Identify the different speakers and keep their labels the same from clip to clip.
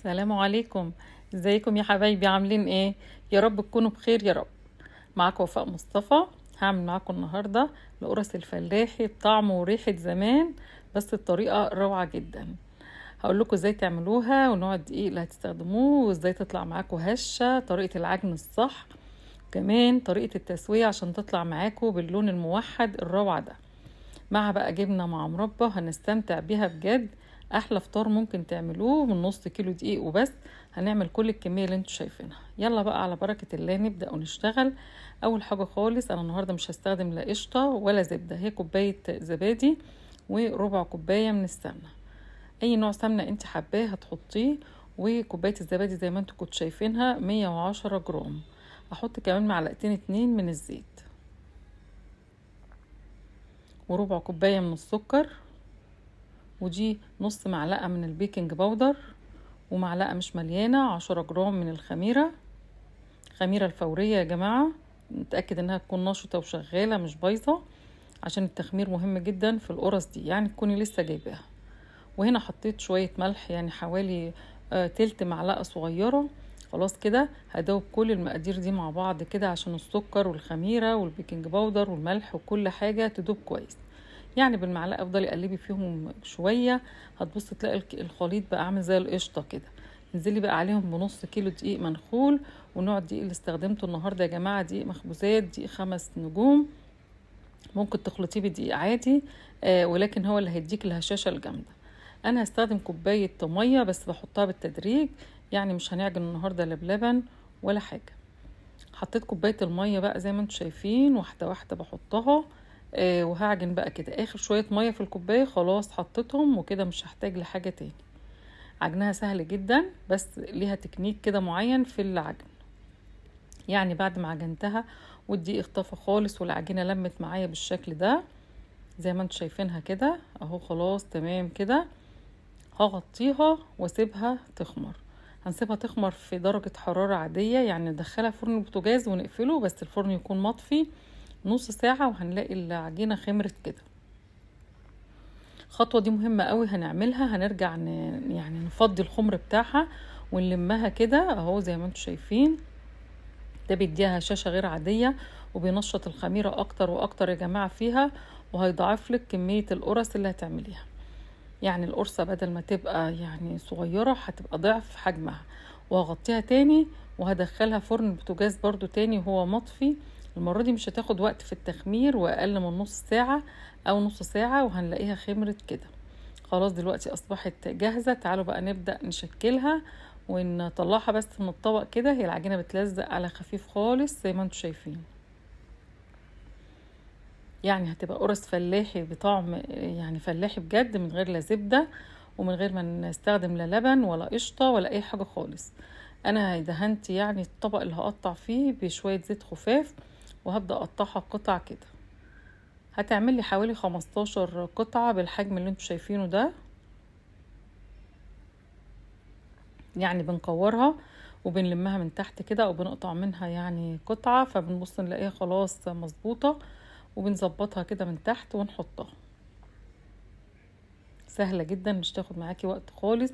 Speaker 1: السلام عليكم. ازيكم يا حبايبي، عاملين ايه؟ يا رب تكونوا بخير يا رب. معاكم وفاء مصطفى. هعمل معاكم النهارده القرص الفلاحي بطعم وريحه زمان، بس بطريقه روعه جدا. هقول لكم ازاي تعملوها ونوع الدقيق اللي هتستخدموه وازاي تطلع معاكم هشه، طريقه العجن الصح، كمان طريقه التسويه عشان تطلع معاكم باللون الموحد الروعه ده، مع بقى جبنة مع مربى هنستمتع بيها بجد. احلى فطار ممكن تعملوه من نص كيلو دقيق وبس. هنعمل كل الكمية اللي انتوا شايفينها. يلا بقى على بركة الله نبدأ ونشتغل. اول حاجة خالص انا النهاردة مش هستخدم لا قشطة ولا زبدة، هي كوباية زبادي وربع كوباية من السمنة. اي نوع سمنة انت حباه هتحطيه، وكوباية الزبادي زي ما انتوا كنتوا شايفينها 110 جرام. احط كمان معلقتين اتنين من الزيت، وربع كوباية من السكر، ودي نص معلقة من البيكنج باودر، ومعلقة مش مليانة 10 جرام من الخميرة. خميرة الفورية يا جماعة، نتأكد انها تكون نشطة وشغالة مش بايظة، عشان التخمير مهم جدا في القرص دي، يعني تكوني لسه جايباها. وهنا حطيت شوية ملح، يعني حوالي تلت معلقة صغيرة. خلاص كده هدوب كل المقادير دي مع بعض كده، عشان السكر والخميرة والبيكنج باودر والملح وكل حاجة تدوب كويس. يعني بالمعلقه افضلي قلبي فيهم شويه، هتبص تلاقي الخليط بقى عامل زي القشطه كده. انزلي بقى عليهم بنص كيلو دقيق منخول. ونوع الدقيق اللي استخدمته النهارده يا جماعه دقيق مخبوزات، دقيق 5 نجوم. ممكن تخلطيه بدقيق عادي، ولكن هو اللي هيديك الهشاشه الجامده. انا هستخدم كوبايه ميه بس بحطها بالتدريج، يعني مش هنعجن النهارده لا بلبن ولا حاجه. حطيت كوبايه الميه بقى زي ما انتم شايفين، واحده واحده بحطها. وهعجن بقى كده اخر شويه ميه في الكوبايه، خلاص حطيتهم وكده مش هحتاج لحاجه تاني. عجنها سهل جدا، بس ليها تكنيك كده معين في العجن. يعني بعد ما عجنتها والدقيق اختفى خالص والعجينه لمت معايا بالشكل ده زي ما انتم شايفينها كده اهو، خلاص تمام كده. هغطيها واسيبها تخمر. هنسيبها تخمر في درجة حرارة عادية، يعني ندخلها فرن البوتاجاز ونقفله، بس الفرن يكون مطفي. نص ساعة وهنلاقي العجينة خمرت كده. الخطوة دي مهمة قوي هنعملها. هنرجع يعني نفضي الخمر بتاعها ونلمها كده اهو زي ما انتم شايفين. ده بيديها هشاشة غير عادية، وبينشط الخميرة اكتر واكتر يا جماعة فيها، وهيضاعف لك كمية القرص اللي هتعمليها. يعني القرصة بدل ما تبقى يعني صغيرة هتبقى ضعف حجمها. وهغطيها تاني وهدخلها فرن البوتاجاز برضو تاني وهو مطفي. المرة دي مش هتاخد وقت في التخمير، واقل من نص ساعة او نص ساعة وهنلاقيها خمرت كده. خلاص دلوقتي اصبحت جاهزة. تعالوا بقى نبدأ نشكلها ونطلعها بس من الطبق كده. هي العجينة بتلزق على خفيف خالص زي ما انتم شايفين. يعني هتبقى قرص فلاحي بطعم، يعني فلاحي بجد، من غير لا زبدة ومن غير ما نستخدم لا لبن ولا قشطة ولا اي حاجة خالص. انا دهنت يعني الطبق اللي هقطع فيه بشوية زيت خفاف، وهبدأ اقطعها قطع كده. هتعمل لي حوالي 15 قطعة بالحجم اللي انتوا شايفينه ده. يعني بنكورها وبنلمها من تحت كده، او بنقطع منها يعني قطعة، فبنبص نلاقيها خلاص مظبوطة، وبنظبطها كده من تحت ونحطها. سهلة جدا، مش تاخد معاكي وقت خالص،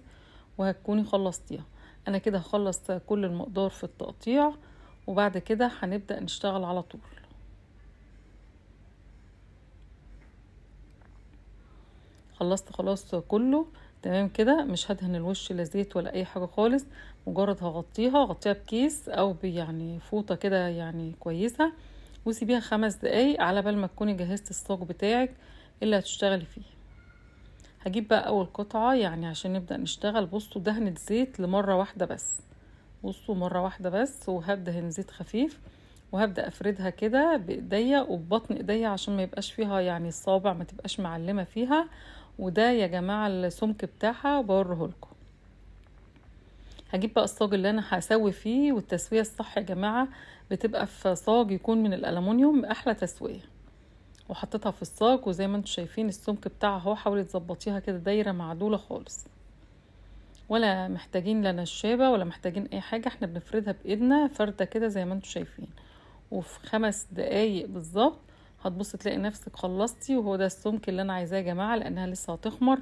Speaker 1: وهتكوني خلصتيها. انا كده هخلص كل المقدار في التقطيع، وبعد كده هنبدأ نشتغل على طول. خلصت خلاص كله تمام كده. مش هدهن الوش لا زيت ولا اي حاجة خالص، مجرد هغطيها بكيس او يعني فوطة كده يعني كويسة، وسيبيها 5 دقايق على بال ما تكوني جهزتي الصاج بتاعك اللي هتشتغلي فيه. هجيب بقى اول قطعة يعني عشان نبدأ نشتغل. بصوا دهنة زيت لمرة واحدة بس، بصوا مرة واحدة بس، وهدهن زيت خفيف، وهبدأ افردها كده بايديا وببطن ايديا عشان ما يبقاش فيها يعني الصابع ما تبقاش معلمة فيها. وده يا جماعة السمك بتاعها بوريه لكم. هجيب بقى الصاج اللي انا هسوي فيه، والتسوية الصح يا جماعة بتبقى في صاج يكون من الالومنيوم، احلى تسوية. وحطيتها في الصاج، وزي ما انتم شايفين السمك بتاعها اهو، حاولي تظبطيها كده دايرة معدولة خالص، ولا محتاجين لا نشابة ولا محتاجين اي حاجة. احنا بنفردها بايدنا فردة كده زي ما انتم شايفين. وفي 5 دقايق بالظبط هتبص تلاقي نفسك خلصتي. وهو ده السمك اللي انا عايزاه يا جماعة، لانها لسه هتخمر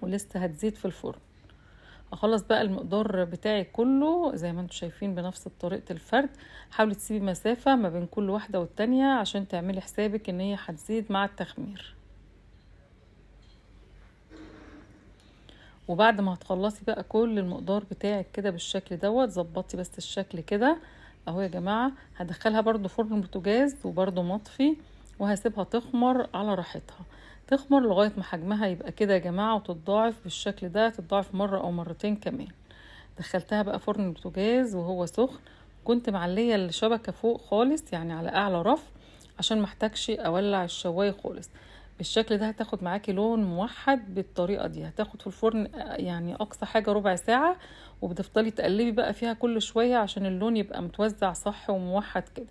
Speaker 1: ولسه هتزيد في الفرن. اخلص بقى المقدار بتاعي كله زي ما انتم شايفين بنفس طريقة الفرد. حاولي تسيبي مسافة ما بين كل واحدة والتانية عشان تعملي حسابك ان هي هتزيد مع التخمير. وبعد ما هتخلصي بقى كل المقدار بتاعك كده بالشكل دوت، ظبطي بس الشكل كده اهو يا جماعة. هدخلها برضو فرن بوتاجاز وبرضو مطفي، وهسيبها تخمر على راحتها. تخمر لغاية ما حجمها يبقى كده يا جماعة، وتتضاعف بالشكل ده، تتضاعف مرة او مرتين كمان. دخلتها بقى فرن البوتاجاز وهو سخن. كنت معلية الشبكة فوق خالص، يعني على اعلى رف، عشان محتاجش اولع الشواية خالص. بالشكل ده هتاخد معاكي لون موحد. بالطريقة دي هتاخد في الفرن يعني اقصى حاجة ربع ساعة، وبتفضلي تقلبي بقى فيها كل شوية عشان اللون يبقى متوزع صح وموحد كده.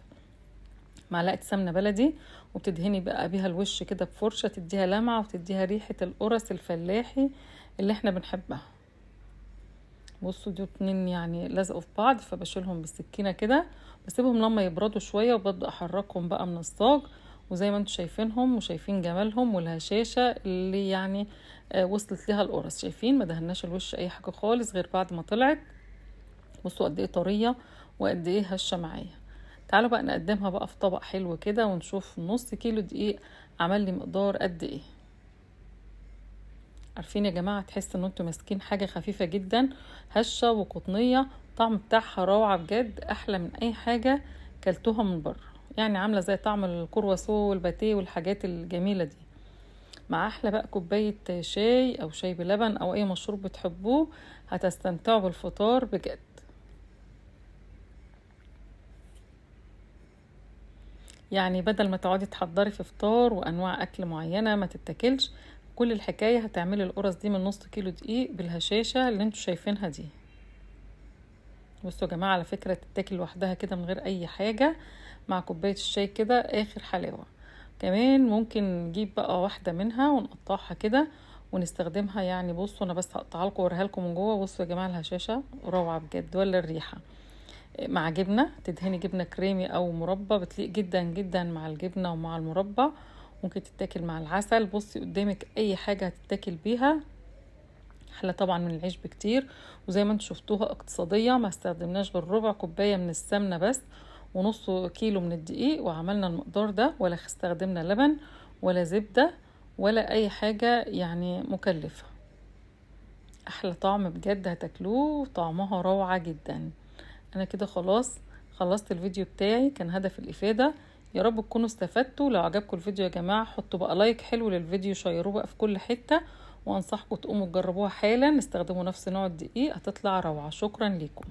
Speaker 1: معلقة سمنة بلدي، وبتدهني بقى بيها الوش كده بفرشة، تديها لمعة وتديها ريحة القرص الفلاحي اللي احنا بنحبها. بصوا دول اتنين يعني لزقوا في بعض، فبشيلهم بالسكينة كده، بسيبهم لما يبردوا شوية، وببدأ احركهم بقى من الصاج. وزي ما انتم شايفينهم وشايفين جمالهم والهشاشة اللي يعني وصلت لها القرص. شايفين ما دهناش الوش اي حاجة خالص غير بعد ما طلعت. بصوا قد ايه طرية وقد ايه هشة معايا. تعالوا بقى نقدمها بقى في طبق حلو كده، ونشوف نص كيلو دقيق عمل لي مقدار قد ايه. عارفين يا جماعة، تحس ان انتوا ماسكين حاجة خفيفة جدا، هشة وقطنية، طعم بتاعها روعة بجد، احلى من اي حاجة كلتوها من بره. يعني عاملة زي طعم الكرواسو والباتيه والحاجات الجميلة دي. مع احلى بقى كوباية شاي او شاي بلبن او اي مشروب بتحبوه، هتستمتعوا بالفطار بجد. يعني بدل ما تقعدي تحضري في فطار وانواع اكل معينة ما تتاكلش، كل الحكاية هتعملي القرص دي من نص كيلو دقيق بالهشاشة اللي انتوا شايفينها دي. بصوا يا جماعة، على فكرة تتاكل لوحدها كده من غير اي حاجة، مع كوباية الشاي كده اخر حلاوة. كمان ممكن نجيب بقى واحدة منها ونقطعها كده ونستخدمها. يعني بصوا انا بس هقطعها لكم واوريها لكم من جوه. بصوا يا جماعة الهشاشة روعة بجد، ولا الريحة. مع جبنة، تدهني جبنة كريمي او مربى، بتليق جدا جدا مع الجبنة ومع المربى. ممكن تتاكل مع العسل. بصي قدامك اي حاجة هتتاكل بيها، احلى طبعا من العيش بكتير. وزي ما انتم شفتوها اقتصادية، ما استخدمناش غير ربع كوباية من السمنة بس، ونص كيلو من الدقيق، وعملنا المقدار ده. ولا استخدمنا لبن ولا زبدة ولا اي حاجة يعني مكلفة. احلى طعم بجد، هتاكلوه طعمها روعة جدا. انا كده خلاص خلصت الفيديو بتاعي، كان هدف الافادة. يا رب تكونوا استفدتوا. لو عجبكم الفيديو يا جماعة، حطوا بقى لايك حلو للفيديو، شيروه بقى في كل حتة، وانصحكم تقوموا تجربوها حالا. استخدموا نفس نوع الدقيق، هتطلع روعة. شكرا لكم.